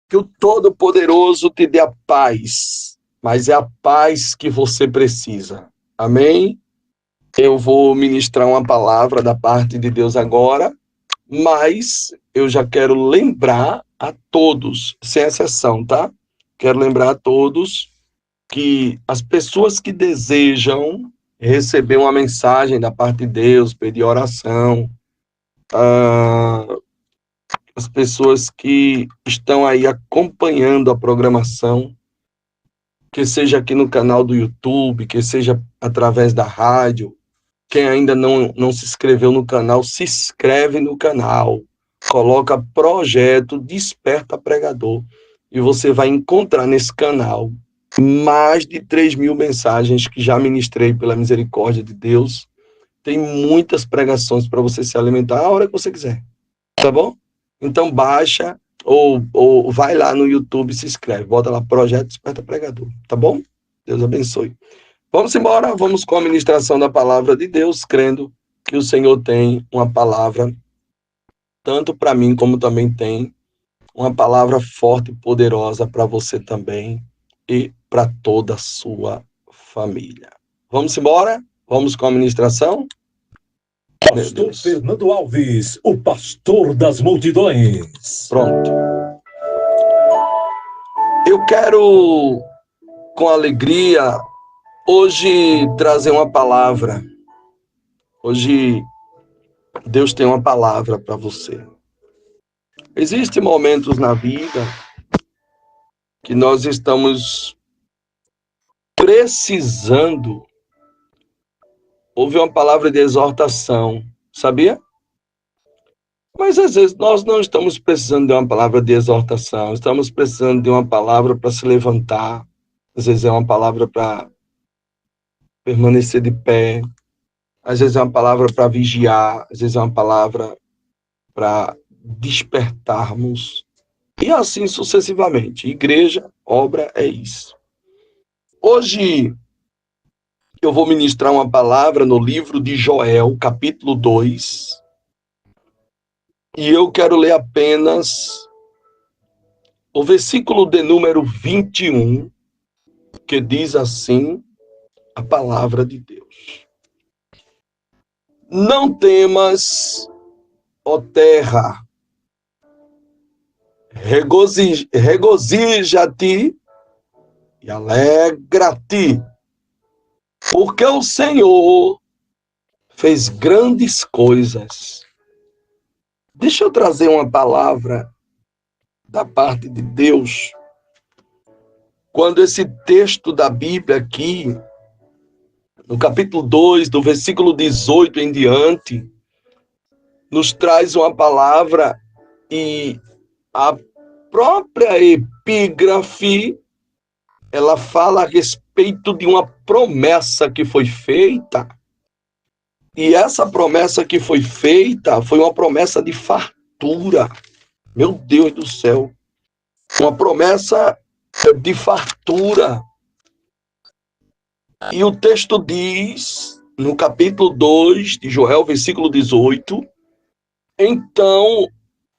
Que o Todo-Poderoso te dê a paz, mas é a paz que você precisa. Amém? Eu vou ministrar uma palavra da parte de Deus agora, mas eu já quero lembrar a todos, sem exceção, tá? Quero lembrar a todos que as pessoas que desejam receber uma mensagem da parte de Deus, pedir oração, as pessoas que estão aí acompanhando a programação, que seja aqui no canal do YouTube, que seja através da rádio. Quem ainda não se inscreveu no canal, se inscreve no canal. Coloca Projeto Desperta Pregador. E você vai encontrar nesse canal mais de 3.000 mensagens que já ministrei pela misericórdia de Deus. Tem muitas pregações para você se alimentar a hora que você quiser. Tá bom? Então baixa ou vai lá no YouTube e se inscreve. Bota lá Projeto Desperta Pregador. Tá bom? Deus abençoe. Vamos embora, vamos com a ministração da palavra de Deus, crendo que o Senhor tem uma palavra, tanto para mim como também tem uma palavra forte e poderosa para você também e para toda a sua família. Vamos embora? Vamos com a ministração? Pastor Fernando Alves, o pastor das multidões. Pronto. Eu quero, com alegria, hoje trazer uma palavra. Hoje Deus tem uma palavra para você. Existem momentos na vida que nós estamos precisando ouvir uma palavra de exortação, sabia? Mas às vezes nós não estamos precisando de uma palavra de exortação, estamos precisando de uma palavra para se levantar, às vezes é uma palavra para permanecer de pé, às vezes é uma palavra para vigiar, às vezes é uma palavra para despertarmos, e assim sucessivamente. Igreja, obra é isso. Hoje eu vou ministrar uma palavra no livro de Joel, capítulo 2, e eu quero ler apenas o versículo de número 21, que diz assim a palavra de Deus. Não temas, ó terra, regozija-te e alegra-te, porque o Senhor fez grandes coisas. Deixa eu trazer uma palavra da parte de Deus. Quando esse texto da Bíblia aqui, no capítulo 2, do versículo 18 em diante, nos traz uma palavra e a própria epígrafe, ela fala a respeito de uma promessa que foi feita. E essa promessa que foi feita foi uma promessa de fartura. Meu Deus do céu. Uma promessa de fartura. E o texto diz, no capítulo 2 de Joel, versículo 18, então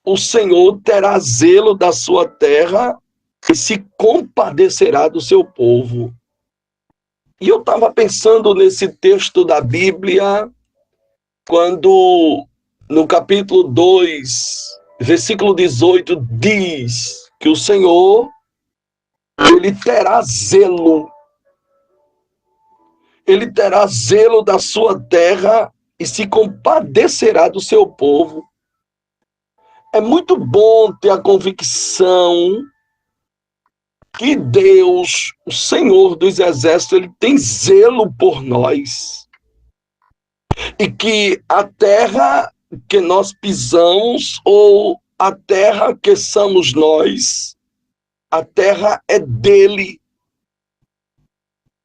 o Senhor terá zelo da sua terra e se compadecerá do seu povo. E eu estava pensando nesse texto da Bíblia, quando no capítulo 2, versículo 18, diz que o Senhor, ele terá zelo. Ele terá zelo da sua terra e se compadecerá do seu povo. É muito bom ter a convicção que Deus, o Senhor dos Exércitos, ele tem zelo por nós. E que a terra que nós pisamos, ou a terra que somos nós, a terra é dele.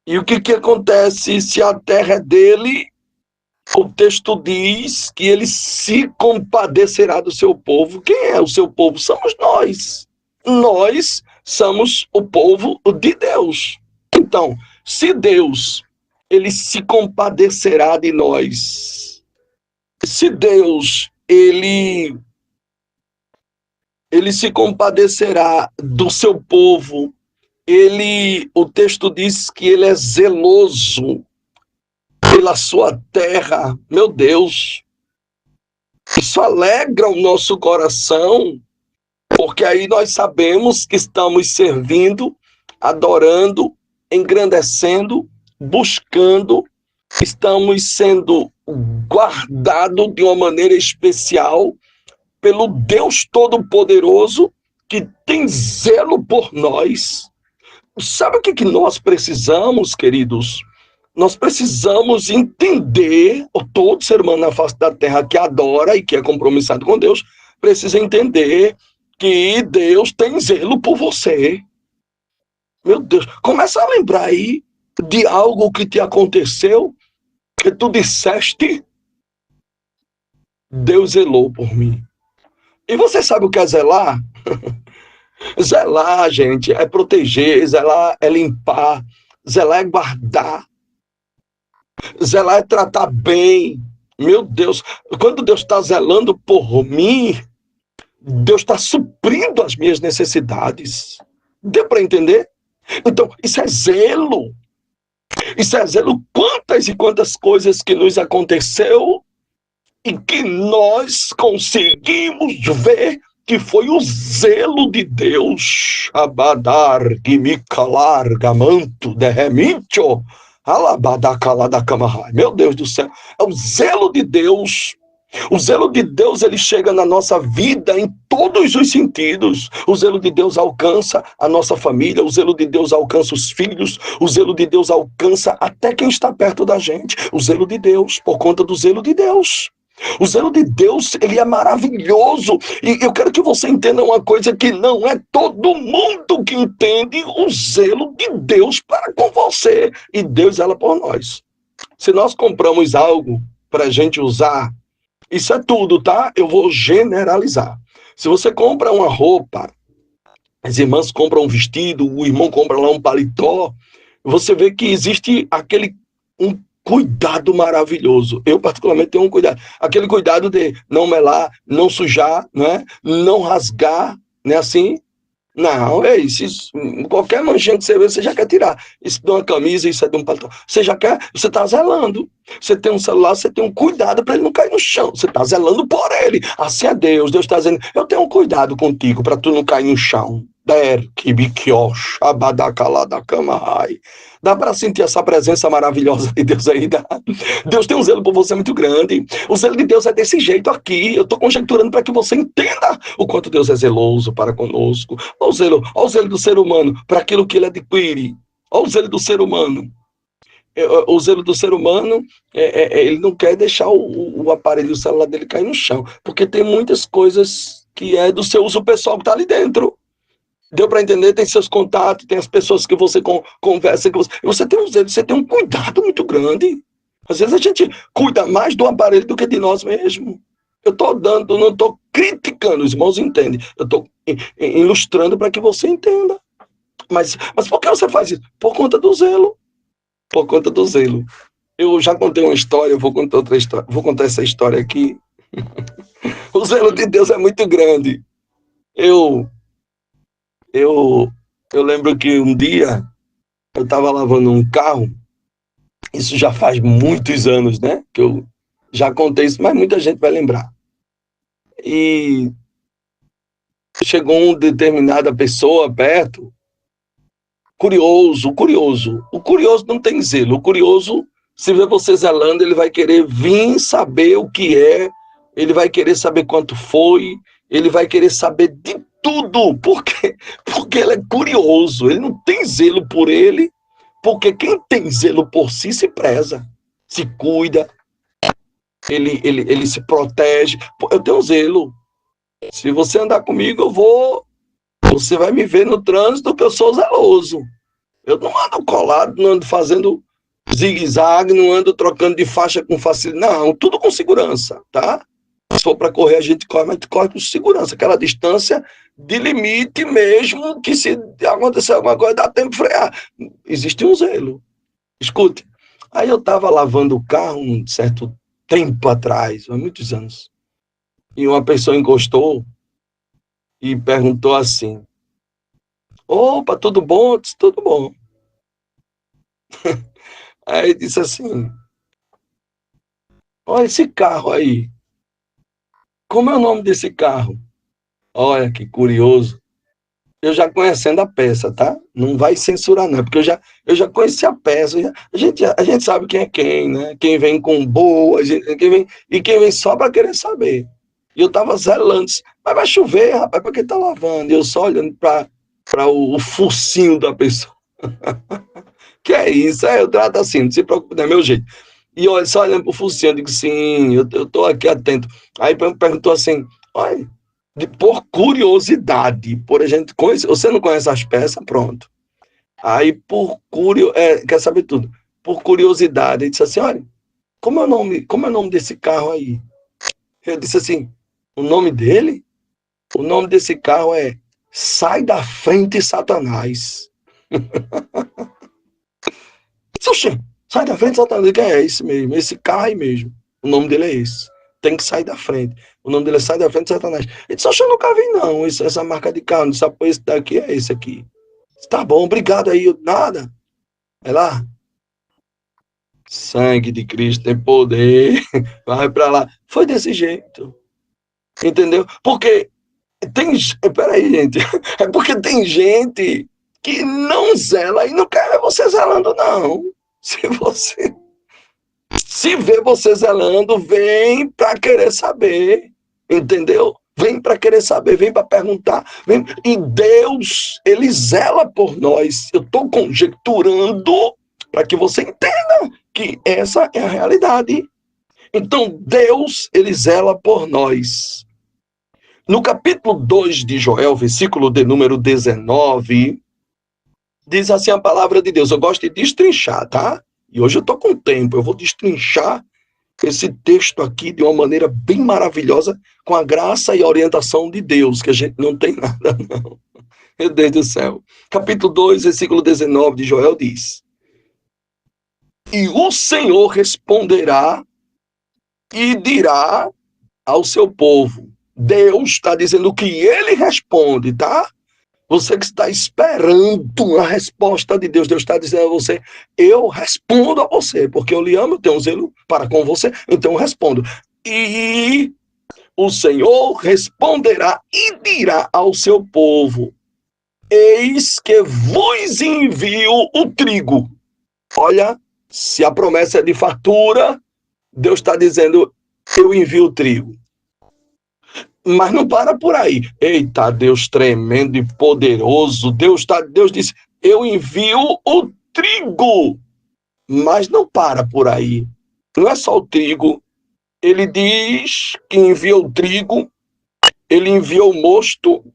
E o que acontece se a terra é dele? O texto diz que ele se compadecerá do seu povo. Quem é o seu povo? Somos nós. Nós somos o povo de Deus. Então, se Deus, ele se compadecerá de nós, se Deus, ele ele se compadecerá do seu povo. O texto diz que ele é zeloso pela sua terra. Meu Deus, isso alegra o nosso coração, porque aí nós sabemos que estamos servindo, adorando, engrandecendo, buscando, estamos sendo guardados de uma maneira especial pelo Deus Todo-Poderoso que tem zelo por nós. Sabe o que nós precisamos, queridos? Nós precisamos entender, todo ser humano na face da terra que adora e que é compromissado com Deus, precisa entender que Deus tem zelo por você. Meu Deus, começa a lembrar aí de algo que te aconteceu, que tu disseste, Deus zelou por mim. E você sabe o que é zelar? Zelar, gente, é proteger, zelar é limpar, zelar é guardar, zelar é tratar bem. Meu Deus, quando Deus está zelando por mim, Deus está suprindo as minhas necessidades. Deu para entender? Então, isso é zelo. Isso é zelo. Quantas e quantas coisas que nos aconteceu e que nós conseguimos ver que foi o zelo de Deus. Abadar, gimicalar, gamanto, derremito, alabadacaladacamahai. Meu Deus do céu, é o zelo de Deus. O zelo de Deus, ele chega na nossa vida em todos os sentidos. O zelo de Deus alcança a nossa família, o zelo de Deus alcança os filhos, o zelo de Deus alcança até quem está perto da gente. O zelo de Deus, por conta do zelo de Deus. O zelo de Deus, ele é maravilhoso. E eu quero que você entenda uma coisa, que não é todo mundo que entende o zelo de Deus para com você. E Deus zela por nós. Se nós compramos algo para a gente usar, isso é tudo, tá? Eu vou generalizar. Se você compra uma roupa, as irmãs compram um vestido, o irmão compra lá um paletó, você vê que existe um cuidado maravilhoso. Eu, particularmente, tenho um cuidado. Aquele cuidado de não melar, não sujar, né? Não rasgar, né? Assim. Não, é isso. Qualquer manchinha que você vê, você já quer tirar. Isso de uma camisa, isso é de um paletó. Você já quer, você está zelando. Você tem um celular, você tem um cuidado para ele não cair no chão. Você está zelando por ele. Assim é Deus. Deus está dizendo, eu tenho um cuidado contigo para tu não cair no chão. Dá para sentir essa presença maravilhosa de Deus aí? Dá. Deus tem um zelo por você muito grande. O zelo de Deus é desse jeito aqui. Eu estou conjecturando para que você entenda o quanto Deus é zeloso para conosco. Olha o zelo do ser humano para aquilo que ele adquire. Olha o zelo do ser humano. O zelo do ser humano, ele não quer deixar o aparelho, o celular dele cair no chão, porque tem muitas coisas que é do seu uso pessoal que está ali dentro. Deu para entender? Tem seus contatos, tem as pessoas que você conversa, que você tem um zelo, você tem um cuidado muito grande. Às vezes a gente cuida mais do aparelho do que de nós mesmos. Eu estou não estou criticando, os irmãos entendem. Eu estou ilustrando para que você entenda. Mas por que você faz isso? Por conta do zelo. Por conta do zelo. Eu já contei uma história, eu vou contar outra história. Vou contar essa história aqui. O zelo de Deus é muito grande. Eu lembro que um dia eu estava lavando um carro. Isso já faz muitos anos, né? Que eu já contei isso, mas muita gente vai lembrar. E chegou uma determinada pessoa perto, curioso. O curioso não tem zelo. O curioso, se vê você zelando, ele vai querer vir saber o que é, ele vai querer saber quanto foi, ele vai querer saber de tudo. Por quê? Porque ele é curioso, ele não tem zelo por ele, porque quem tem zelo por si se preza, se cuida, ele se protege. Eu tenho zelo. Se você andar comigo, você vai me ver no trânsito que eu sou zeloso. Eu não ando colado, não ando fazendo zigue-zague, não ando trocando de faixa com facilidade. Não, tudo com segurança, tá? Se for para correr, a gente corre, mas a gente corre com segurança. Aquela distância de limite mesmo, que se acontecer alguma coisa, dá tempo de frear. Existe um zelo. Escute, aí eu estava lavando o carro um certo tempo atrás, há muitos anos, e uma pessoa encostou e perguntou assim: opa, tudo bom? Eu disse, tudo bom. Aí disse assim: olha esse carro aí. Como é o nome desse carro? Olha que curioso. Eu já conhecendo a peça, tá? Não vai censurar, não, porque eu já conheci a peça. A gente sabe quem é quem, né? Quem vem com boa, quem vem só para querer saber. E eu tava zelando, mas vai chover, rapaz, para que tá lavando? E eu só olhando para o focinho da pessoa. Que é isso? Eu trato assim, não se preocupe, não é meu jeito. E olha, só olhando pro focinho, eu digo, sim, eu tô aqui atento. Aí perguntou assim, olha, por curiosidade, por a gente conhecer, você não conhece as peças, pronto. Aí, quer saber tudo. Por curiosidade, ele disse assim, olha, como é o nome desse carro aí? Eu disse assim, o nome dele? O nome desse carro é Sai da Frente, Satanás. Oxê, sai da frente, Satanás. É esse mesmo, esse carro aí mesmo. O nome dele é esse. Tem que sair da frente. O nome dele é Sai da Frente, Satanás. Ele disse, oxe, eu nunca vi não, essa marca de carro. Não sabe, esse daqui é esse aqui. Tá bom, obrigado aí. Nada. Vai lá. Sangue de Cristo tem poder. Vai pra lá. Foi desse jeito. Entendeu? Porque tem... Peraí, gente. É porque tem gente que não zela e não quer ver você zelando, não. Se vê você zelando, vem para querer saber, entendeu? Vem para querer saber, vem para perguntar. Vem. E Deus, ele zela por nós. Eu estou conjecturando para que você entenda que essa é a realidade. Então, Deus, ele zela por nós. No capítulo 2 de Joel, versículo de número 19, diz assim a palavra de Deus. Eu gosto de destrinchar, tá? E hoje eu estou com tempo, eu vou destrinchar esse texto aqui de uma maneira bem maravilhosa, com a graça e a orientação de Deus, que a gente não tem nada, não. Meu Deus do céu. Capítulo 2, versículo 19 de Joel diz: e o Senhor responderá e dirá ao seu povo. Deus está dizendo que ele responde, tá? Você que está esperando a resposta de Deus, Deus está dizendo a você, eu respondo a você, porque eu lhe amo, eu tenho um zelo para com você, então eu respondo. E o Senhor responderá e dirá ao seu povo, eis que vos envio o trigo. Olha, se a promessa é de fartura, Deus está dizendo, eu envio o trigo. Mas não para por aí. Eita, Deus tremendo e poderoso. Deus disse, eu envio o trigo. Mas não para por aí. Não é só o trigo. Ele diz que envia o trigo, ele envia o mosto,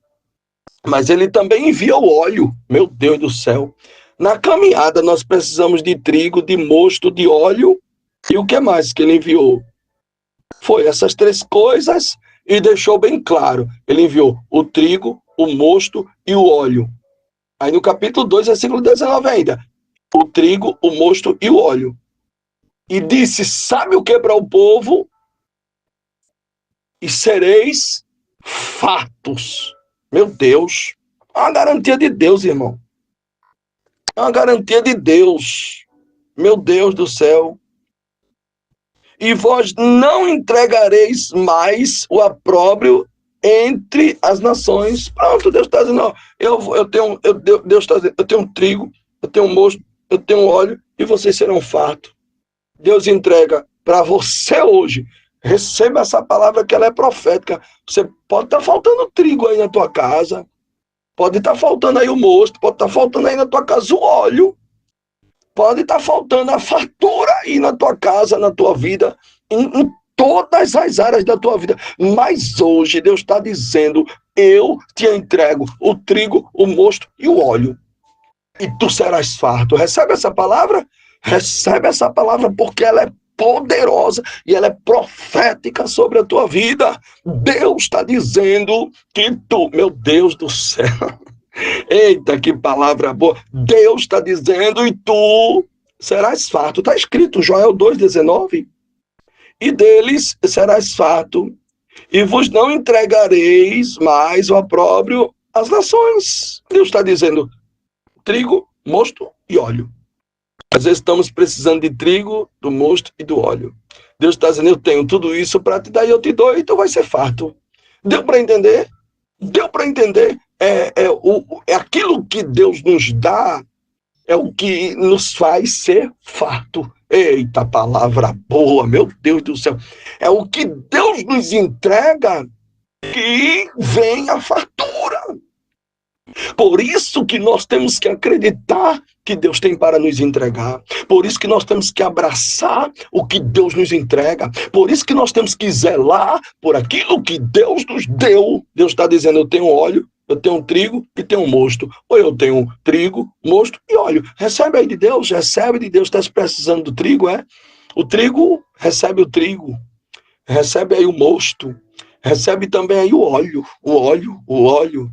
mas ele também envia o óleo. Meu Deus do céu. Na caminhada nós precisamos de trigo, de mosto, de óleo. E o que mais que ele enviou? Foi essas três coisas. E deixou bem claro, ele enviou o trigo, o mosto e o óleo. Aí no capítulo 2, versículo 19 ainda, o trigo, o mosto e o óleo. E disse, sabe o que para o povo? E sereis fartos. Meu Deus, é uma garantia de Deus, irmão. É uma garantia de Deus. Meu Deus do céu. E vós não entregareis mais o opróbrio entre as nações. Pronto, Deus está dizendo, ó, Deus está dizendo, eu tenho trigo, eu tenho mosto, eu tenho óleo, e vocês serão fartos. Deus entrega para você hoje. Receba essa palavra que ela é profética. Você pode estar faltando trigo aí na tua casa, pode estar faltando aí o mosto, pode estar faltando aí na tua casa o óleo, pode estar faltando a fartura aí na tua casa, na tua vida, em todas as áreas da tua vida. Mas hoje Deus está dizendo, eu te entrego o trigo, o mosto e o óleo. E tu serás farto. Recebe essa palavra? Recebe essa palavra porque ela é poderosa e ela é profética sobre a tua vida. Deus está dizendo que tu, meu Deus do céu, eita, que palavra boa. Deus está dizendo e tu serás farto. Está escrito Joel 2,19. E deles serás farto. e vos não entregareis mais o opróbrio às nações. Deus está dizendo trigo, mosto e óleo. Às vezes estamos precisando de trigo, do mosto e do óleo. Deus está dizendo, eu tenho tudo isso para te dar e eu te dou e tu vai ser farto. Deu para entender? Deu para entender? É aquilo que Deus nos dá, é o que nos faz ser farto. Eita, palavra boa, meu Deus do céu. É o que Deus nos entrega que vem a fartura. Por isso que nós temos que acreditar que Deus tem para nos entregar. Por isso que nós temos que abraçar o que Deus nos entrega. Por isso que nós temos que zelar por aquilo que Deus nos deu. Deus está dizendo, eu tenho óleo, eu tenho trigo e tenho mosto. Ou eu tenho trigo, mosto e óleo. Recebe aí de Deus, recebe de Deus. Está precisando do trigo, é? O trigo, recebe o trigo. Recebe aí o mosto. Recebe também aí o óleo. O óleo.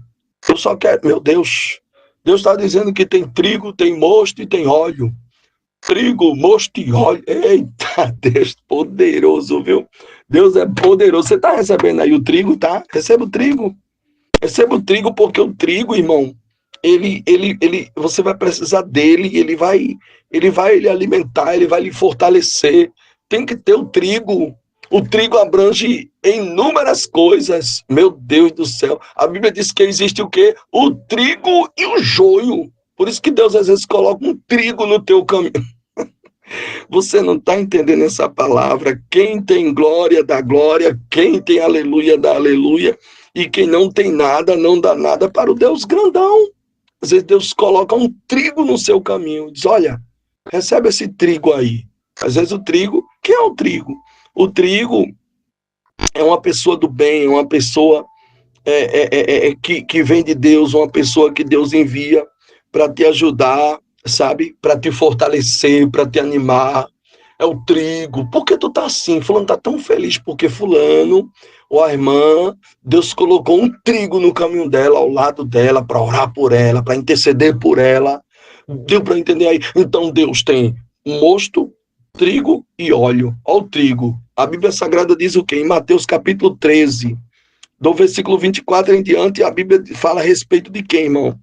Eu só quero, meu Deus, Deus está dizendo que tem trigo, tem mosto e tem óleo. Trigo, mosto e óleo. Eita, Deus poderoso, viu? Deus é poderoso. Você está recebendo aí o trigo, tá? Receba o trigo. Receba o trigo, porque o trigo, irmão, você vai precisar dele, ele vai lhe alimentar, ele vai lhe fortalecer. Tem que ter o trigo. O trigo abrange inúmeras coisas. Meu Deus do céu. A Bíblia diz que existe o quê? O trigo e o joio. Por isso que Deus às vezes coloca um trigo no teu caminho. Você não está entendendo essa palavra. Quem tem glória, dá glória. Quem tem aleluia, dá aleluia. E quem não tem nada, não dá nada para o Deus grandão. Às vezes Deus coloca um trigo no seu caminho. Diz, olha, recebe esse trigo aí. Às vezes o trigo, quem é o trigo? O trigo é uma pessoa do bem, é uma pessoa que vem de Deus, uma pessoa que Deus envia para te ajudar, sabe? Para te fortalecer, para te animar. É o trigo. Por que tu tá assim? Fulano tá tão feliz porque fulano, ou a irmã, Deus colocou um trigo no caminho dela, ao lado dela, para orar por ela, para interceder por ela. Deu para entender aí? Então Deus tem mosto, trigo e óleo. Olha o trigo. A Bíblia Sagrada diz o quê? Em Mateus capítulo 13, do versículo 24 em diante, a Bíblia fala a respeito de quem, irmão?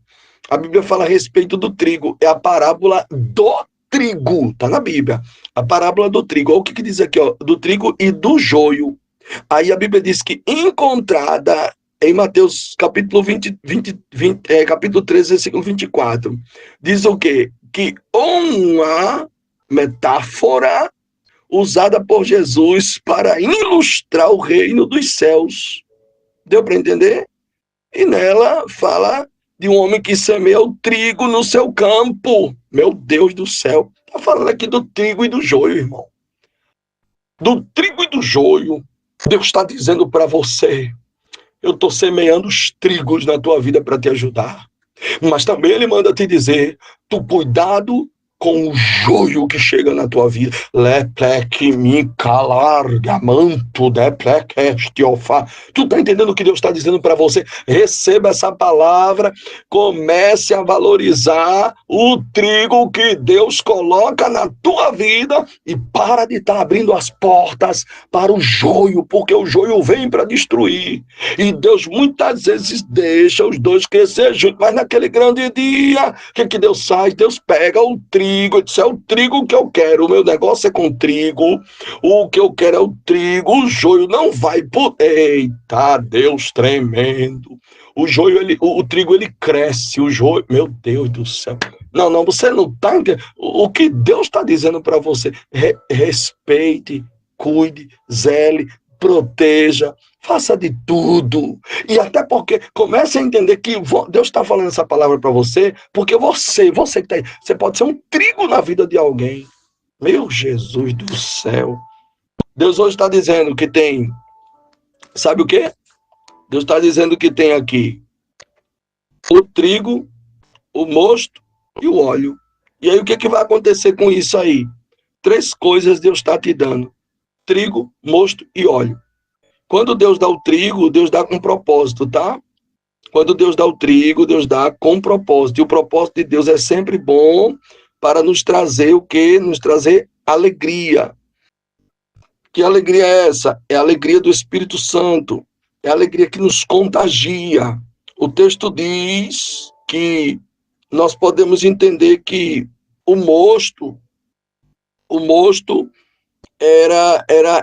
A Bíblia fala a respeito do trigo. É a parábola do trigo. Está na Bíblia. A parábola do trigo. Olha o que diz aqui, ó, do trigo e do joio. Aí a Bíblia diz que encontrada em Mateus capítulo capítulo 13, versículo 24. Diz o quê? Que uma metáfora usada por Jesus para ilustrar o reino dos céus. Deu para entender? E nela fala de um homem que semeia o trigo no seu campo. Meu Deus do céu. Está falando aqui do trigo e do joio, irmão. Do trigo e do joio. Deus está dizendo para você, eu estou semeando os trigos na tua vida para te ajudar. Mas também ele manda te dizer, tu cuidado com o joio que chega na tua vida. Tu tá entendendo o que Deus está dizendo para você? Receba essa palavra, comece a valorizar o trigo que Deus coloca na tua vida e para de estar abrindo as portas para o joio, porque o joio vem para destruir. E Deus muitas vezes deixa os dois crescer juntos, mas naquele grande dia, o que Deus faz? Deus pega o trigo, isso é o trigo que eu quero, o meu negócio é com trigo, o que eu quero é o trigo, o joio não vai por... Eita, Deus tremendo. O joio, o trigo, ele cresce, o joio, meu Deus do céu. Não, você não está entendendo. O que Deus está dizendo para você, respeite, cuide, zele, proteja, faça de tudo. E até porque comece a entender que Deus está falando essa palavra para você, porque você que está aí, você pode ser um trigo na vida de alguém. Meu Jesus do céu. Deus hoje está dizendo que tem, sabe o quê? Deus está dizendo que tem aqui o trigo, o mosto e o óleo. E aí o que vai acontecer com isso aí? 3 coisas Deus está te dando. Trigo, mosto e óleo. Quando Deus dá o trigo, Deus dá com propósito, tá? Quando Deus dá o trigo, Deus dá com propósito. E o propósito de Deus é sempre bom para nos trazer o quê? Nos trazer alegria. Que alegria é essa? É a alegria do Espírito Santo. É a alegria que nos contagia. O texto diz que nós podemos entender que o mosto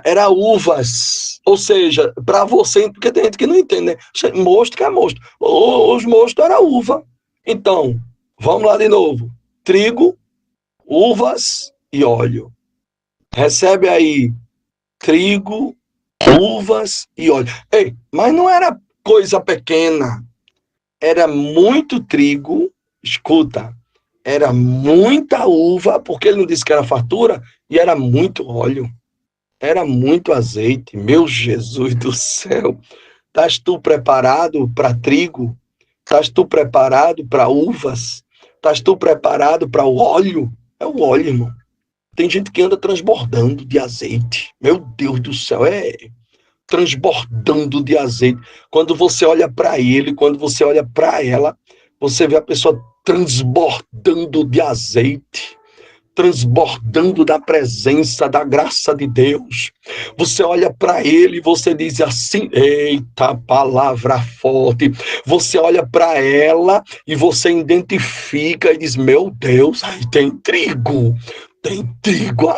era uvas. Ou seja, para você, porque tem gente que não entende, né? Mosto que é mosto. Os mostos era uva. Então, vamos lá de novo. Trigo, uvas e óleo. Recebe aí trigo, uvas e óleo. Ei, mas não era coisa pequena. Era muito trigo, escuta, era muita uva, porque ele não disse que era fartura, e era muito óleo, era muito azeite. Meu Jesus do céu, estás tu preparado para trigo? Estás tu preparado para uvas? Estás tu preparado para o óleo? É o óleo, irmão. Tem gente que anda transbordando de azeite. Meu Deus do céu, transbordando de azeite. Quando você olha para ele, quando você olha para ela, você vê a pessoa transbordando de azeite, transbordando da presença, da graça de Deus. Você olha para ele e você diz assim, eita, palavra forte. Você olha para ela e você identifica e diz, meu Deus, aí tem trigo. Tem trigo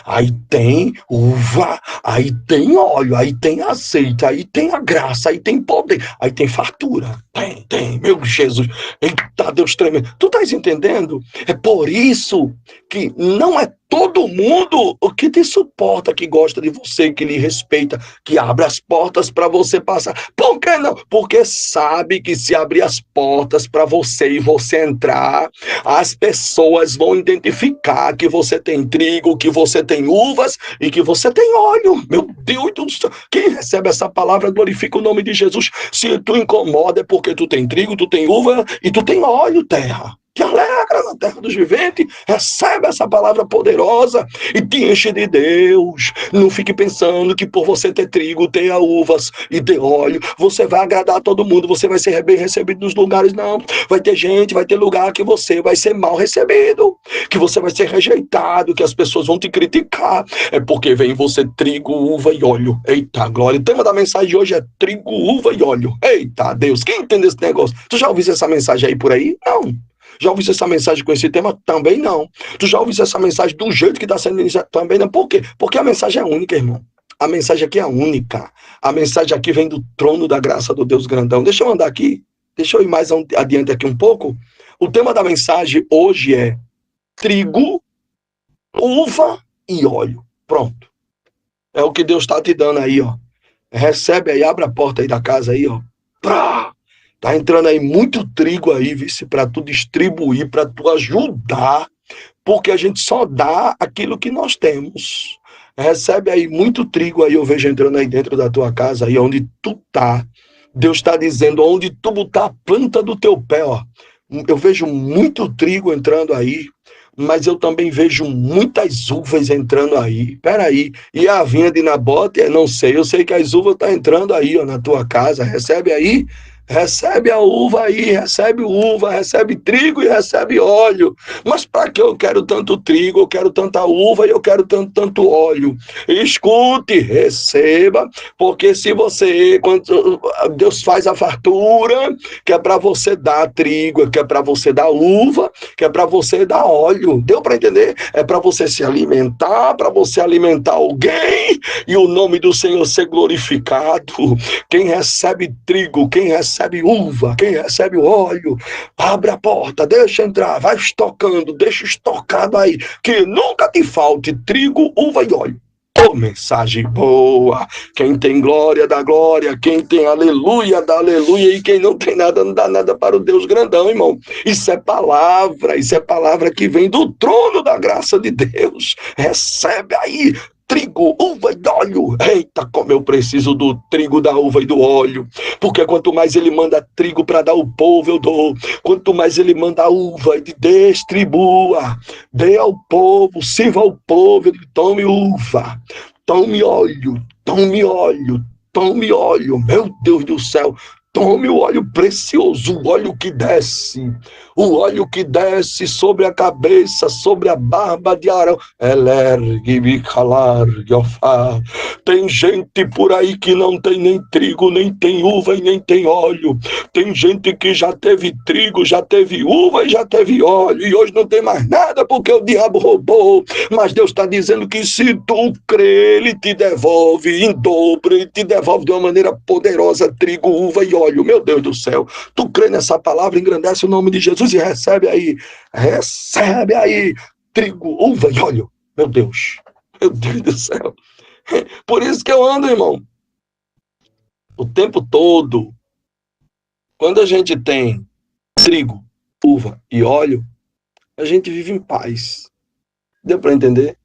aí tem uva, aí tem óleo, aí tem azeite, aí tem a graça, aí tem poder, aí tem fartura. Tem, meu Jesus. Eita, Deus tremendo. Tu estás entendendo? É por isso que não é todo mundo que te suporta, que gosta de você, que lhe respeita, que abre as portas para você passar. Por que não? Porque sabe que se abrir as portas para você e você entrar, as pessoas vão identificar que você tem trigo, que você tem uvas e que você tem óleo. Meu Deus do céu. Quem recebe essa palavra glorifica o nome de Jesus. Se tu incomoda é porque tu tem trigo, tu tem uva e tu tem óleo, terra. Te alegra na terra dos viventes, recebe essa palavra poderosa e te enche de Deus. Não fique pensando que por você ter trigo, ter uvas e ter óleo, você vai agradar todo mundo, você vai ser bem recebido nos lugares, não. Vai ter gente, vai ter lugar que você vai ser mal recebido, que você vai ser rejeitado, que as pessoas vão te criticar. É porque vem você trigo, uva e óleo. Eita, glória. O tema da mensagem de hoje é trigo, uva e óleo. Eita, Deus, quem entende esse negócio? Tu já ouviu essa mensagem aí por aí? Não. Já ouviu essa mensagem com esse tema? Também não. Tu já ouviu essa mensagem do jeito que está sendo iniciada? Também não. Por quê? Porque a mensagem é única, irmão. A mensagem aqui é única. A mensagem aqui vem do trono da graça do Deus grandão. Deixa eu andar aqui. Deixa eu ir mais adiante aqui um pouco. O tema da mensagem hoje é trigo, uva e óleo. Pronto. É o que Deus está te dando aí, ó. Recebe aí, abre a porta aí da casa aí, ó. Prá! Tá entrando aí muito trigo aí, vice, para tu distribuir, para tu ajudar, porque a gente só dá aquilo que nós temos. Recebe aí muito trigo aí, eu vejo entrando aí dentro da tua casa, aí onde tu tá. Deus está dizendo, onde tu botar a planta do teu pé, ó. Eu vejo muito trigo entrando aí, mas eu também vejo muitas uvas entrando aí. Peraí, e a vinha de Nabote? Não sei, eu sei que as uvas estão entrando aí, ó, na tua casa. Recebe aí. Recebe a uva aí, recebe trigo e recebe óleo. Mas para que eu quero tanto trigo, eu quero tanta uva e eu quero tanto óleo? Escute, receba, porque se você, quando Deus faz a fartura, que é para você dar trigo, que é para você dar uva, que é para você dar óleo. Deu para entender? É para você se alimentar, para você alimentar alguém e o nome do Senhor ser glorificado. Quem recebe trigo, quem recebe uva, quem recebe o óleo, abre a porta, deixa entrar, vai estocando, deixa estocado aí, que nunca te falte trigo, uva e óleo. Oh, mensagem boa. Quem tem glória dá glória, quem tem aleluia dá aleluia, e quem não tem nada não dá nada para o Deus grandão, irmão. Isso é palavra que vem do trono da graça de Deus. Recebe aí trigo, uva e óleo. Eita, como eu preciso do trigo, da uva e do óleo. Porque quanto mais ele manda trigo para dar ao povo, eu dou. Quanto mais ele manda uva, ele distribua. Dê ao povo, sirva ao povo. Ele tome uva, tome óleo, tome óleo, tome óleo. Meu Deus do céu. Tome o óleo precioso, o óleo que desce, o óleo que desce sobre a cabeça, sobre a barba de Arão. Elergue-me calar, Giofá. Tem gente por aí que não tem nem trigo, nem tem uva e nem tem óleo. Tem gente que já teve trigo, já teve uva e já teve óleo, e hoje não tem mais nada porque o diabo roubou. Mas Deus está dizendo que se tu crê, Ele te devolve em dobro, Ele te devolve de uma maneira poderosa trigo, uva e óleo. Meu Deus do céu, tu crê nessa palavra, engrandece o nome de Jesus e recebe aí trigo, uva e óleo. Meu Deus do céu. Por isso que eu ando, irmão, o tempo todo. Quando a gente tem trigo, uva e óleo, a gente vive em paz. Deu para entender?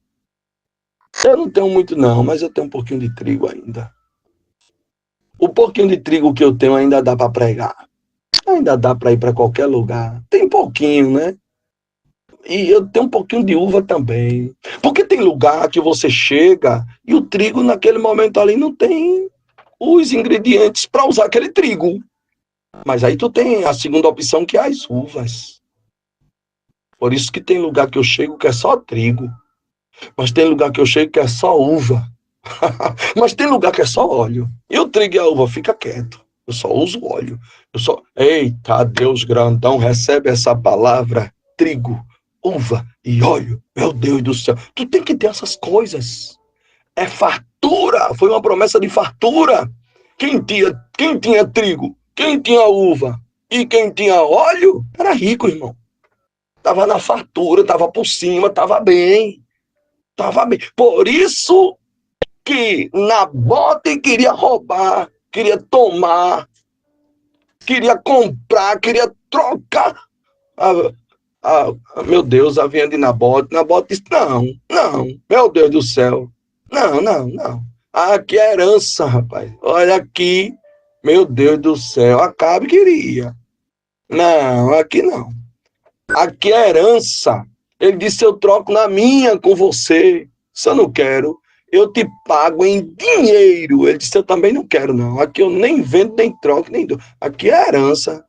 Eu não tenho muito não, mas eu tenho um pouquinho de trigo ainda. O pouquinho de trigo que eu tenho ainda dá para pregar. Ainda dá para ir para qualquer lugar. Tem pouquinho, né? E eu tenho um pouquinho de uva também. Porque tem lugar que você chega e o trigo naquele momento ali não tem os ingredientes para usar aquele trigo. Mas aí tu tem a segunda opção, que é as uvas. Por isso que tem lugar que eu chego que é só trigo. Mas tem lugar que eu chego que é só uva. Mas tem lugar que é só óleo. E o trigo e a uva fica quieto. Eu só uso óleo. Eita, Deus grandão, recebe essa palavra. Trigo, uva e óleo. Meu Deus do céu. Tu tem que ter essas coisas. É fartura. Foi uma promessa de fartura. Quem tinha trigo, quem tinha uva e quem tinha óleo, era rico, irmão. Tava na fartura, tava por cima, tava bem. Por isso que Nabote queria roubar, queria tomar, queria comprar, queria trocar. Meu Deus, a vinha de Nabote. Nabote disse, não, meu Deus do céu. Não. Aqui é herança, rapaz. Olha aqui. Meu Deus do céu, Acabe queria. Não, aqui não. Aqui é herança. Ele disse, eu troco na minha com você. Se eu não quero, eu te pago em dinheiro. Ele disse, eu também não quero, não. Aqui eu nem vendo, nem troco, nem dou. Aqui é herança.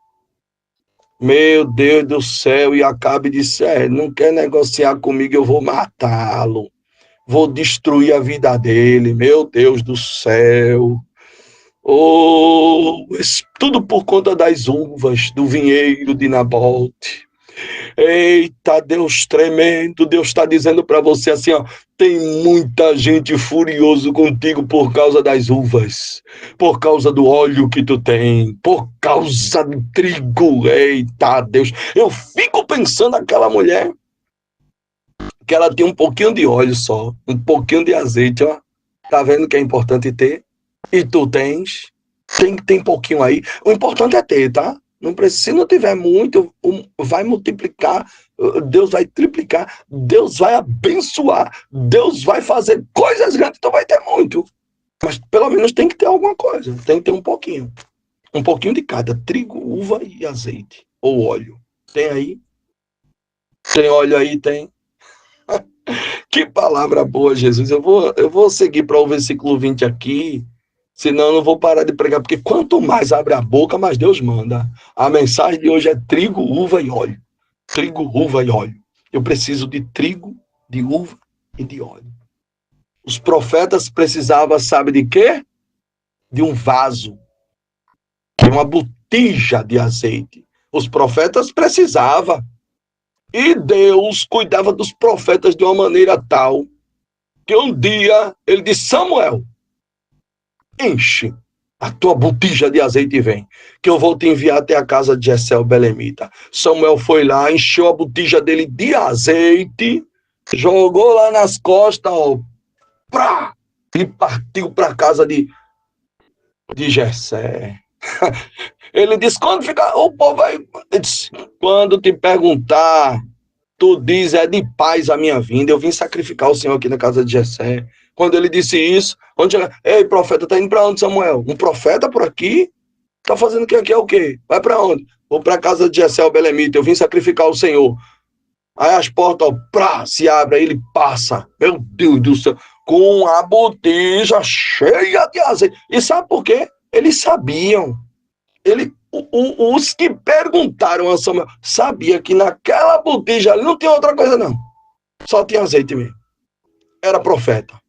Meu Deus do céu, e Acabe disse, não quer negociar comigo, eu vou matá-lo. Vou destruir a vida dele. Meu Deus do céu. Oh, tudo por conta das uvas do vinheiro de Nabote. Eita, Deus tremendo. Deus está dizendo para você assim, ó, tem muita gente furioso contigo por causa das uvas, por causa do óleo que tu tem, por causa do trigo. Eita, Deus. Eu fico pensando naquela mulher que ela tem um pouquinho de óleo só, um pouquinho de azeite, ó. Tá vendo que é importante ter? E tu tens, tem pouquinho aí. O importante é ter, tá? Não precisa, se não tiver muito, vai multiplicar, Deus vai triplicar, Deus vai abençoar, Deus vai fazer coisas grandes, então vai ter muito. Mas pelo menos tem que ter alguma coisa, tem que ter um pouquinho de cada, trigo, uva e azeite, ou óleo. Tem aí? Tem óleo aí? Tem. Que palavra boa, Jesus. Eu vou seguir para o versículo 20 aqui, senão eu não vou parar de pregar, porque quanto mais abre a boca, mais Deus manda. A mensagem de hoje é trigo, uva e óleo. Trigo, uva e óleo. Eu preciso de trigo, de uva e de óleo. Os profetas precisavam, sabe de quê? De um vaso, de uma botija de azeite. Os profetas precisavam. E Deus cuidava dos profetas de uma maneira tal que um dia ele disse, Samuel, enche a tua botija de azeite e vem, que eu vou te enviar até a casa de Jessé o belemita. Samuel foi lá, encheu a botija dele de azeite, jogou lá nas costas, ó, e partiu para a casa de Jessé. Ele disse, quando ficar, o povo vai... Disse, quando te perguntar, tu diz, é de paz a minha vinda, eu vim sacrificar o Senhor aqui na casa de Jessé. Quando ele disse isso, ei, profeta, tá indo para onde, Samuel? Um profeta por aqui? Tá fazendo o que aqui é o quê? Vai para onde? Vou para a casa de Jessé o belemita, eu vim sacrificar o Senhor. Aí as portas, ó, se abrem, aí ele passa, meu Deus do céu, com a botija cheia de azeite. E sabe por quê? Eles sabiam. Os que perguntaram a Samuel, sabia que naquela botija ali não tinha outra coisa não. Só tinha azeite mesmo. Era profeta.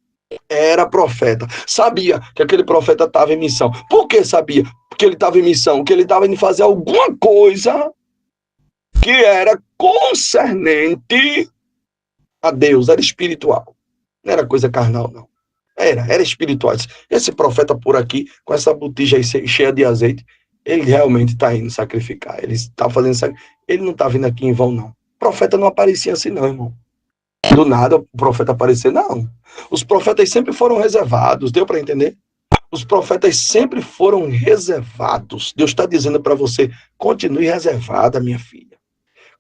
Era profeta. Sabia que aquele profeta estava em missão. Por que sabia? Porque ele estava em missão, que ele estava indo fazer alguma coisa que era concernente a Deus, era espiritual. Não era coisa carnal, não. Era espiritual. Esse profeta por aqui, com essa botija aí cheia de azeite, ele realmente está indo sacrificar. Ele está fazendo sacrifício. Ele não está vindo aqui em vão, não. O profeta não aparecia assim, não, irmão. Do nada o profeta aparecer, não. Os profetas sempre foram reservados, deu para entender? Os profetas sempre foram reservados. Deus está dizendo para você, continue reservada, minha filha.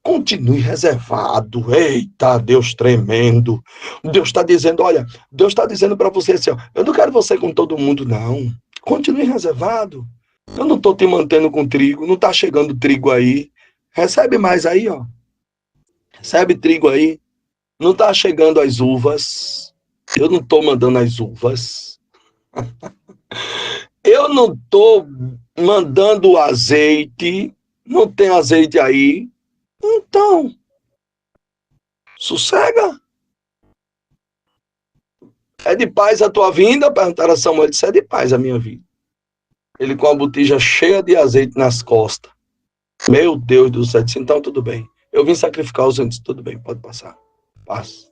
Continue reservado. Eita, Deus tremendo. Deus está dizendo, olha, Deus está dizendo para você assim, ó, eu não quero você com todo mundo, não. Continue reservado. Eu não estou te mantendo com trigo, não está chegando trigo aí. Recebe mais aí, ó. Recebe trigo aí. Não está chegando as uvas. Eu não estou mandando as uvas. Eu não estou mandando azeite. Não tem azeite aí. Então, sossega. É de paz a tua vinda? Perguntaram a Samuel. Disse, é de paz a minha vida. Ele com a botija cheia de azeite nas costas. Meu Deus do céu. Disse, então tudo bem. Eu vim sacrificar os antes. Tudo bem, pode passar. Passa.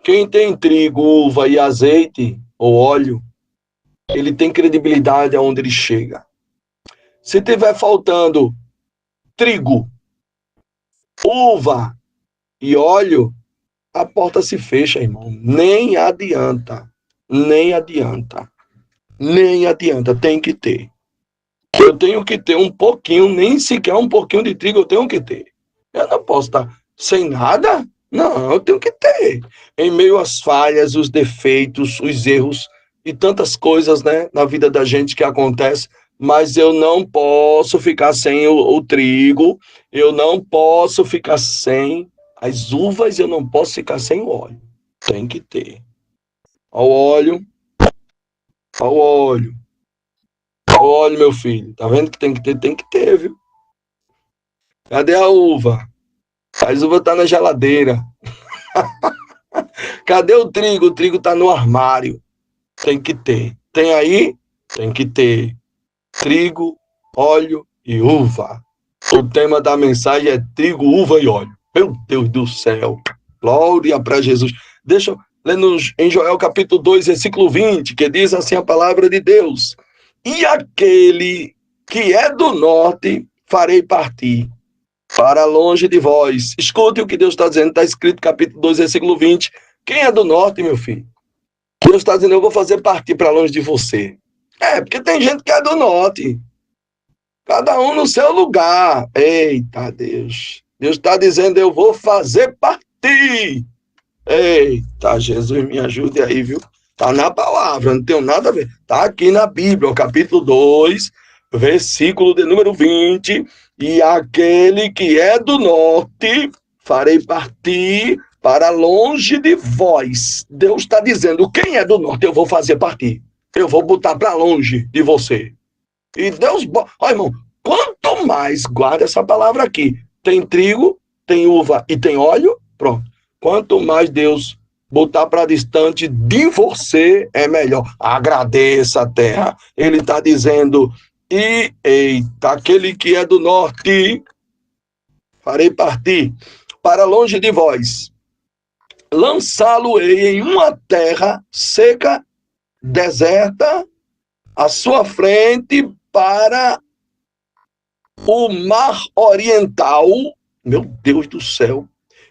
Quem tem trigo, uva e azeite, ou óleo, ele tem credibilidade aonde ele chega. Se tiver faltando trigo, uva e óleo, a porta se fecha, irmão. Nem adianta. Nem adianta. Nem adianta. Tem que ter. Eu tenho que ter um pouquinho, nem sequer um pouquinho de trigo eu tenho que ter. Eu não posso estar sem nada. Não, eu tenho que ter. Em meio às falhas, os defeitos, os erros e tantas coisas, né, na vida da gente que acontece, mas eu não posso ficar sem o trigo, eu não posso ficar sem as uvas, eu não posso ficar sem o óleo. Tem que ter. Ao óleo, ao óleo, ao óleo, meu filho. Tá vendo que tem que ter? Tem que ter, viu? Cadê a uva? As uvas tá na geladeira. Cadê o trigo? O trigo tá no armário. Tem que ter. Tem aí? Tem que ter. Trigo, óleo e uva. O tema da mensagem é trigo, uva e óleo. Meu Deus do céu. Glória para Jesus. Deixa eu ler em Joel capítulo 2, versículo 20, que diz assim a palavra de Deus. E aquele que é do norte farei partir para longe de vós. Escute o que Deus está dizendo. Está escrito capítulo 2, versículo 20. Quem é do norte, meu filho? Deus está dizendo, eu vou fazer partir para longe de você. Porque tem gente que é do norte. Cada um no seu lugar. Eita, Deus. Deus está dizendo, eu vou fazer partir. Eita, Jesus, me ajude aí, viu? Está na palavra, não tem nada a ver. Está aqui na Bíblia, capítulo 2, versículo de número 20. E aquele que é do norte, farei partir para longe de vós. Deus está dizendo, quem é do norte, eu vou fazer partir. Eu vou botar para longe de você. E Deus... Olha, irmão, quanto mais, guarda essa palavra aqui, tem trigo, tem uva e tem óleo, pronto. Quanto mais Deus botar para distante de você, é melhor. Agradeça a terra. Ele está dizendo, eita, aquele que é do norte, farei partir para longe de vós. Lançá-lo-ei em uma terra seca, deserta, à sua frente para o mar oriental, meu Deus do céu,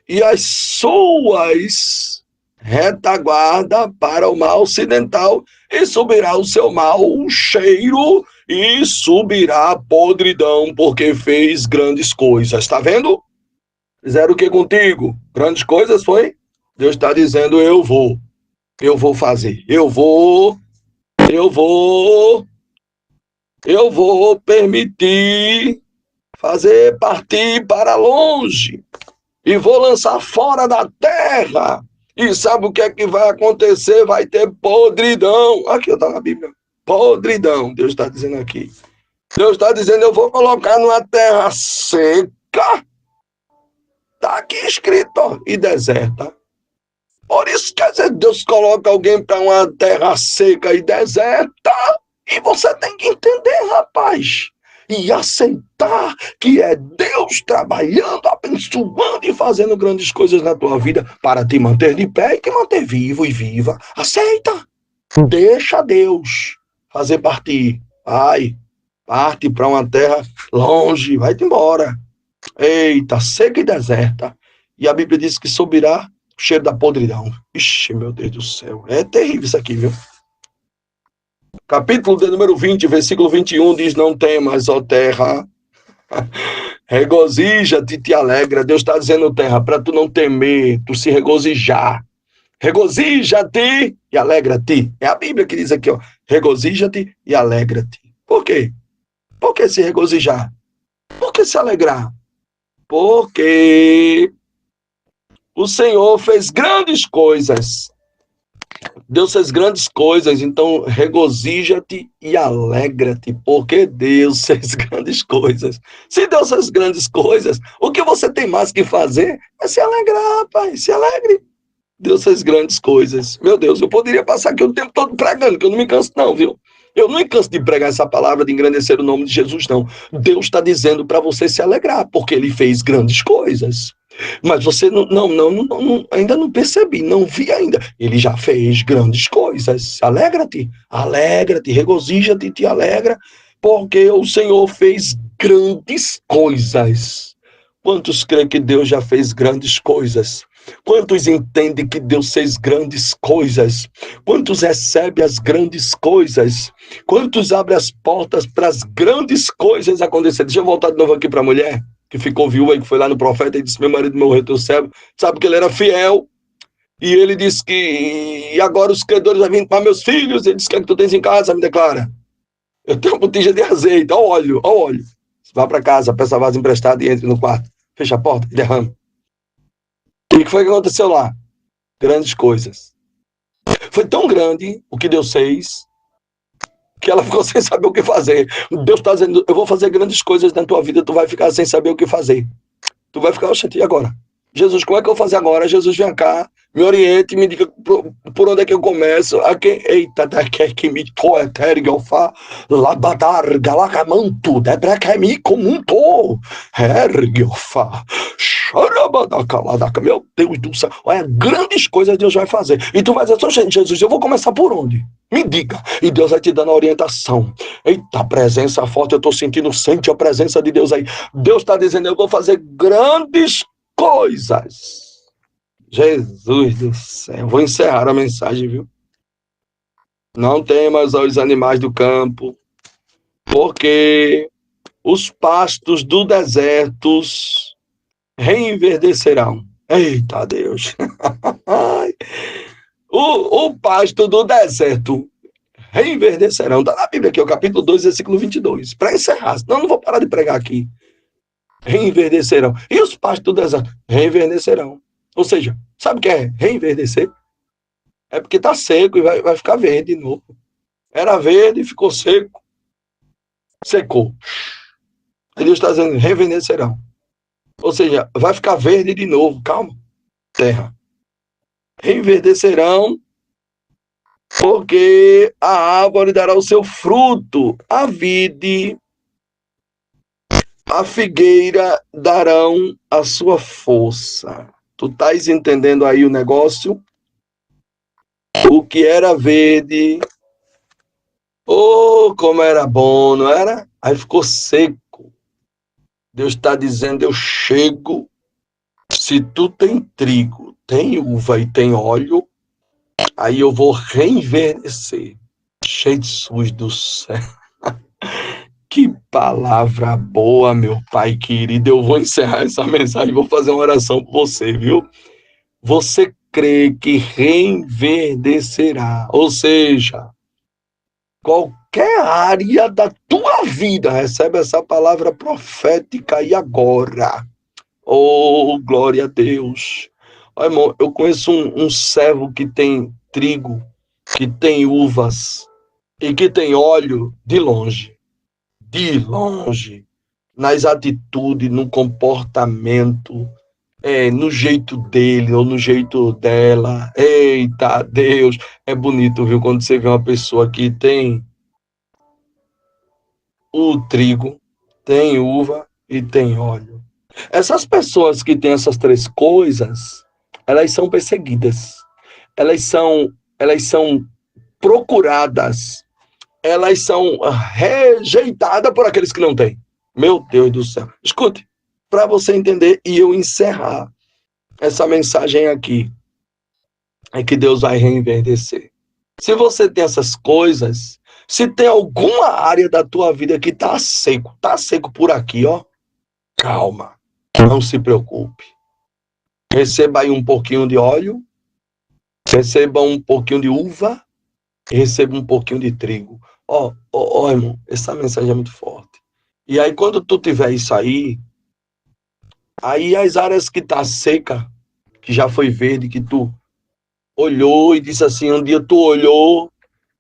e as suas retaguarda para o mar ocidental, e subirá o seu mau cheiro, e subirá a podridão, porque fez grandes coisas. Está vendo? Fizeram o que contigo? Grandes coisas foi? Deus está dizendo, eu vou fazer, eu vou permitir fazer partir para longe e vou lançar fora da terra. E sabe o que é que vai acontecer? Vai ter podridão. Aqui está na Bíblia. Podridão, Deus está dizendo aqui. Deus está dizendo, eu vou colocar numa terra seca. Está aqui escrito, ó, e deserta. Por isso, quer dizer, Deus coloca alguém para uma terra seca e deserta. E você tem que entender, rapaz. E aceitar que é Deus trabalhando, abençoando e fazendo grandes coisas na tua vida para te manter de pé e te manter vivo e viva. Aceita. Deixa Deus fazer partir. Vai, parte para uma terra longe, vai-te embora. Eita, seca e deserta. E a Bíblia diz que subirá o cheiro da podridão. Ixi, meu Deus do céu. É terrível isso aqui, viu? Capítulo de número 20, versículo 21 diz, não temas, ó terra, regozija-te e te alegra. Deus está dizendo, terra, para tu não temer, tu se regozijar. Regozija-te e alegra-te. É a Bíblia que diz aqui, ó, regozija-te e alegra-te. Por quê? Por que se regozijar? Por que se alegrar? Porque o Senhor fez grandes coisas. Deus fez grandes coisas, então regozija-te e alegra-te, porque Deus fez grandes coisas. Se Deus fez grandes coisas, o que você tem mais que fazer é se alegrar, pai, se alegre. Deus fez grandes coisas. Meu Deus, eu poderia passar aqui o tempo todo pregando, que eu não me canso não, viu? Eu não me canso de pregar essa palavra, de engrandecer o nome de Jesus, não. Deus está dizendo para você se alegrar, porque Ele fez grandes coisas. Mas você ainda não percebi, não vi ainda. Ele já fez grandes coisas. Alegra-te, regozija-te e te alegra, porque o Senhor fez grandes coisas. Quantos creem que Deus já fez grandes coisas? Quantos entendem que Deus fez grandes coisas? Quantos recebem as grandes coisas? Quantos abrem as portas para as grandes coisas acontecerem? Deixa eu voltar de novo aqui para a mulher que ficou viúva e que foi lá no profeta e disse, meu marido morreu, teu servo. Sabe que ele era fiel. E ele disse que e agora os credores vão vir para meus filhos. Ele disse, o que é que tu tens em casa? Me declara. Eu tenho uma botija de azeite, ó óleo, ó óleo. Vá para casa, peça a vaso emprestado e entre no quarto. Fecha a porta e derrama. E o que foi que aconteceu lá? Grandes coisas. Foi tão grande o que Deus fez que ela ficou sem saber o que fazer. Deus está dizendo, eu vou fazer grandes coisas na tua vida, tu vai ficar sem saber o que fazer. Tu vai ficar, oxente, e agora? Jesus, como é que eu vou fazer agora? Jesus, vem cá, me oriente, me diga por onde é que eu começo. Aqui, eita, daqui que me tô etergiofa, labadar, galacamanto, debrequemi comunto, ergiofa, xarabadacaladaca, meu Deus do céu. Olha, grandes coisas Deus vai fazer. E tu vai dizer, Jesus, eu vou começar por onde? Me diga. E Deus vai te dando a orientação. Eita, presença forte, eu tô sentindo, sente a presença de Deus aí. Deus está dizendo, eu vou fazer grandes coisas. Jesus do céu. Vou encerrar a mensagem, viu? Não temas aos animais do campo, porque os pastos do deserto reenverdecerão. Eita Deus. o pasto do deserto reenverdecerão. Está na Bíblia aqui, o capítulo 2, versículo 22. Para encerrar, senão eu não vou parar de pregar aqui. Reenverdecerão. E os pastos do deserto reenverdecerão. Ou seja, sabe o que é reenverdecer? É porque está seco e vai ficar verde de novo. Era verde e ficou seco. Secou. Aí Deus está dizendo, reenverdecerão. Ou seja, vai ficar verde de novo. Calma. Terra. Reenverdecerão porque a árvore dará o seu fruto. A vide, a figueira darão a sua força. Tu estás entendendo aí o negócio? O que era verde, oh, como era bom, não era? Aí ficou seco. Deus está dizendo, eu chego, se tu tem trigo, tem uva e tem óleo, aí eu vou reenverdecer. Jesus do céu. Que palavra boa, meu pai querido. Eu vou encerrar essa mensagem, vou fazer uma oração por você, viu? Você crê que reenverdecerá, ou seja, qualquer área da tua vida recebe essa palavra profética e agora. Oh, glória a Deus. Oh, irmão, eu conheço um servo que tem trigo, que tem uvas e que tem óleo de longe. de longe, nas atitudes, no comportamento, no jeito dele ou no jeito dela. Eita, Deus, é bonito, viu? Quando você vê uma pessoa que tem o trigo, tem uva e tem óleo. Essas pessoas que têm essas três coisas, elas são perseguidas, elas são procuradas, elas são rejeitadas por aqueles que não têm. Meu Deus do céu. Escute, para você entender e eu encerrar essa mensagem aqui, é que Deus vai reenverdecer. Se você tem essas coisas, se tem alguma área da tua vida que tá seco por aqui, ó, calma, não se preocupe. Receba aí um pouquinho de óleo, receba um pouquinho de uva, receba um pouquinho de trigo. Ó, irmão, essa mensagem é muito forte. E aí, quando tu tiver isso aí as áreas que tá seca, que já foi verde, que tu olhou e disse assim, um dia tu olhou,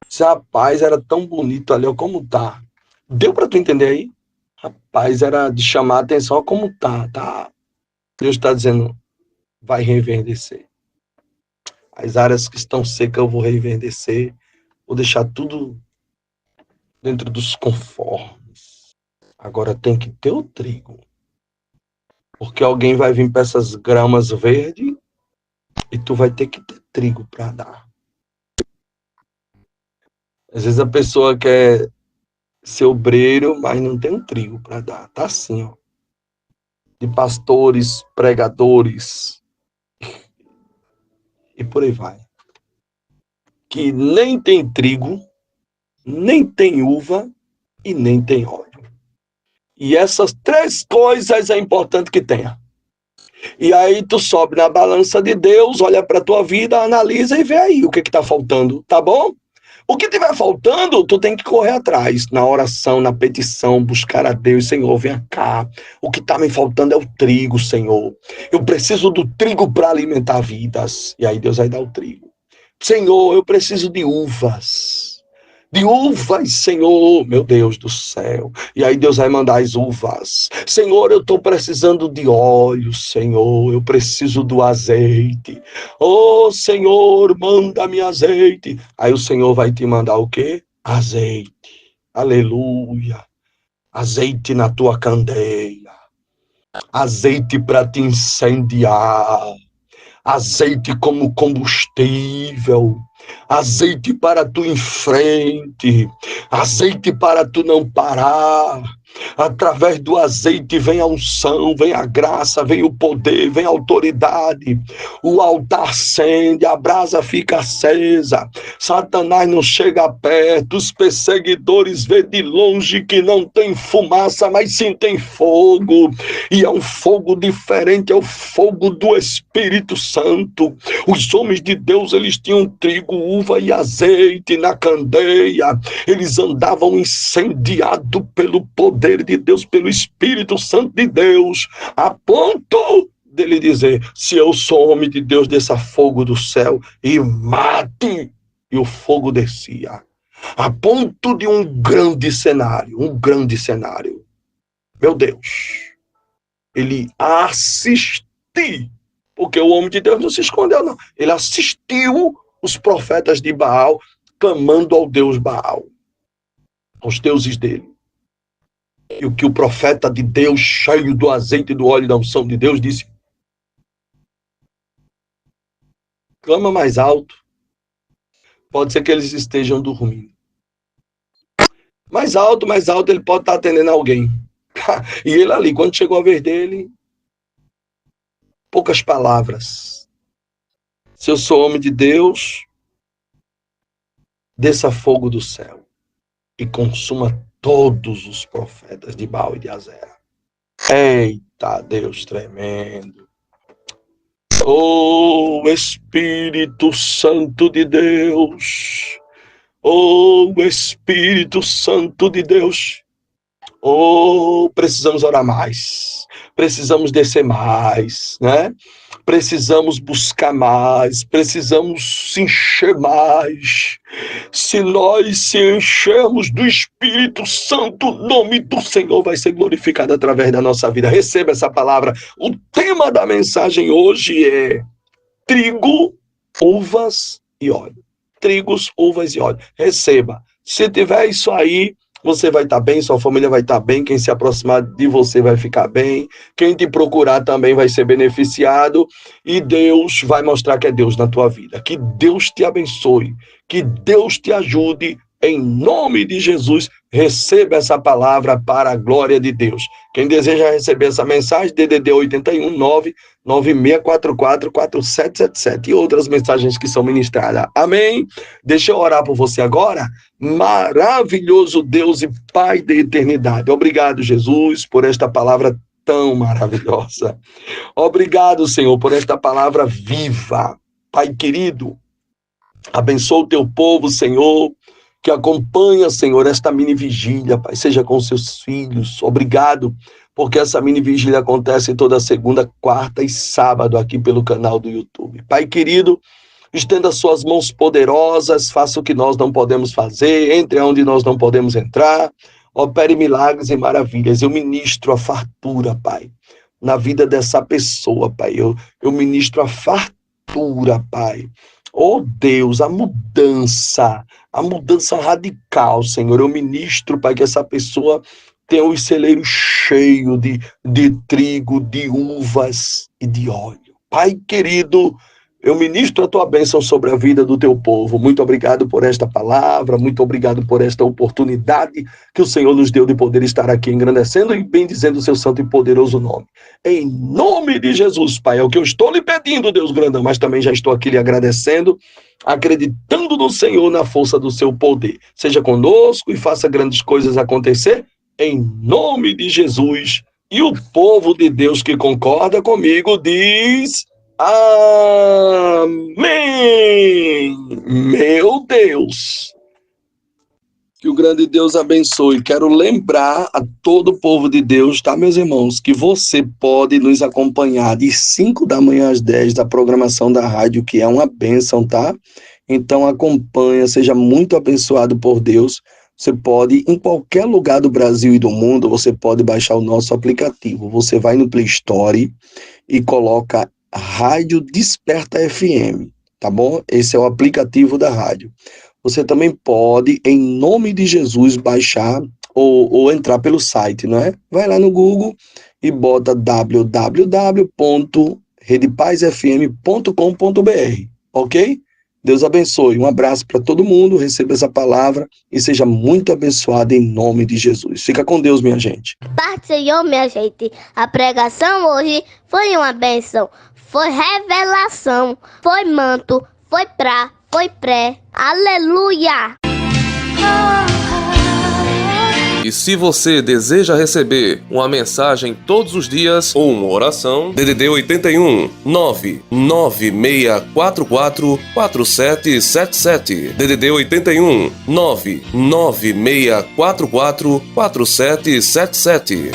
disse, rapaz, era tão bonito ali, ó, como tá. Deu para tu entender aí? Rapaz, era de chamar a atenção, ó, como tá. Deus está dizendo, vai reverdecer. As áreas que estão secas eu vou reverdecer, vou deixar tudo dentro dos conformes. Agora tem que ter o trigo. Porque alguém vai vir para essas gramas verdes e tu vai ter que ter trigo para dar. Às vezes a pessoa quer ser obreiro, mas não tem um trigo para dar. Tá assim, ó. De pastores, pregadores e por aí vai. Que nem tem trigo, nem tem uva e nem tem óleo. E essas três coisas é importante que tenha. E aí tu sobe na balança de Deus, olha para tua vida, analisa e vê aí o que tá faltando, tá bom? O que tiver faltando, tu tem que correr atrás, na oração, na petição, buscar a Deus. Senhor, vem cá, o que tá me faltando é o trigo, Senhor. Eu preciso do trigo para alimentar vidas. E aí Deus vai dar o trigo. Senhor, eu preciso de uvas, Senhor, meu Deus do céu. E aí Deus vai mandar as uvas. Senhor, eu estou precisando de óleo, Senhor, eu preciso do azeite. Oh, Senhor, manda-me azeite. Aí o Senhor vai te mandar o quê? Azeite. Aleluia. Azeite na tua candeia. Azeite para te incendiar. Azeite como combustível, azeite para tu em frente, azeite para tu não parar. Através do azeite vem a unção, vem a graça, vem o poder, vem a autoridade. O altar acende, a brasa fica acesa. Satanás não chega perto, os perseguidores vê de longe que não tem fumaça, mas sim tem fogo. E é um fogo diferente, é o fogo do Espírito Santo. Os homens de Deus, eles tinham trigo, uva e azeite na candeia. Eles andavam incendiados pelo poder de Deus, pelo Espírito Santo de Deus, a ponto dele dizer, se eu sou homem de Deus, desça fogo do céu e mate. E o fogo descia. A ponto de um grande cenário. Meu Deus. Ele assistiu, porque o homem de Deus não se escondeu, não. Ele assistiu os profetas de Baal clamando ao Deus Baal, aos deuses dele. E o que o profeta de Deus, cheio do azeite, do óleo e da unção de Deus, disse: clama mais alto. Pode ser que eles estejam dormindo. Mais alto, ele pode estar atendendo alguém. E ele ali, quando chegou a vez dele, poucas palavras. Se eu sou homem de Deus, desça fogo do céu e consuma todos os profetas de Baal e de Azera. Eita, Deus tremendo. Oh, Espírito Santo de Deus. Oh, Espírito Santo de Deus. Oh, precisamos orar mais, precisamos descer mais, né? Precisamos buscar mais, precisamos se encher mais. Se nós se enchermos do Espírito Santo, o nome do Senhor vai ser glorificado através da nossa vida. Receba essa palavra. O tema da mensagem hoje é trigo, uvas e óleo. Trigos, uvas e óleo. Receba. Se tiver isso aí, você vai estar bem, sua família vai estar bem, quem se aproximar de você vai ficar bem, quem te procurar também vai ser beneficiado, e Deus vai mostrar que é Deus na tua vida. Que Deus te abençoe, que Deus te ajude, em nome de Jesus. Receba essa palavra para a glória de Deus. Quem deseja receber essa mensagem, DDD 81 99644 4777 e outras mensagens que são ministradas. Amém? Deixa eu orar por você agora. Maravilhoso Deus e Pai da eternidade. Obrigado, Jesus, por esta palavra tão maravilhosa. Obrigado, Senhor, por esta palavra viva. Pai querido, abençoa o teu povo, Senhor, que acompanha, Senhor, esta mini vigília, Pai, seja com seus filhos. Obrigado, porque essa mini vigília acontece toda segunda, quarta e sábado aqui pelo canal do YouTube. Pai querido, estenda suas mãos poderosas, faça o que nós não podemos fazer, entre onde nós não podemos entrar, opere milagres e maravilhas. Eu ministro a fartura, Pai, na vida dessa pessoa, Pai. Eu ministro a fartura, Pai. Oh Deus, a mudança radical, Senhor. Eu ministro, Pai, que essa pessoa tenha os celeiros cheios de trigo, de uvas e de óleo. Pai querido, eu ministro a tua bênção sobre a vida do teu povo. Muito obrigado por esta palavra, muito obrigado por esta oportunidade que o Senhor nos deu de poder estar aqui engrandecendo e bendizendo o seu santo e poderoso nome. Em nome de Jesus, Pai, é o que eu estou lhe pedindo, Deus grandão, mas também já estou aqui lhe agradecendo, acreditando no Senhor, na força do seu poder. Seja conosco e faça grandes coisas acontecer, em nome de Jesus. E o povo de Deus que concorda comigo diz... Amém! Meu Deus! Que o grande Deus abençoe. Quero lembrar a todo o povo de Deus, tá, meus irmãos, que você pode nos acompanhar de 5 da manhã às 10 da programação da rádio, que é uma bênção, tá? Então acompanha, seja muito abençoado por Deus. Você pode, em qualquer lugar do Brasil e do mundo, você pode baixar o nosso aplicativo. Você vai no Play Store e coloca Rádio Desperta FM, tá bom? Esse é o aplicativo da rádio. Você também pode, em nome de Jesus, baixar ou entrar pelo site, não é? Vai lá no Google e bota www.redepazfm.com.br, ok? Deus abençoe. Um abraço para todo mundo, receba essa palavra e seja muito abençoado em nome de Jesus. Fica com Deus, minha gente. Paz do Senhor, minha gente. A pregação hoje foi uma bênção. Foi revelação, foi manto, foi pré. Aleluia! E se você deseja receber uma mensagem todos os dias ou uma oração, DDD 81 99644 4777. DDD 81 99644 4777.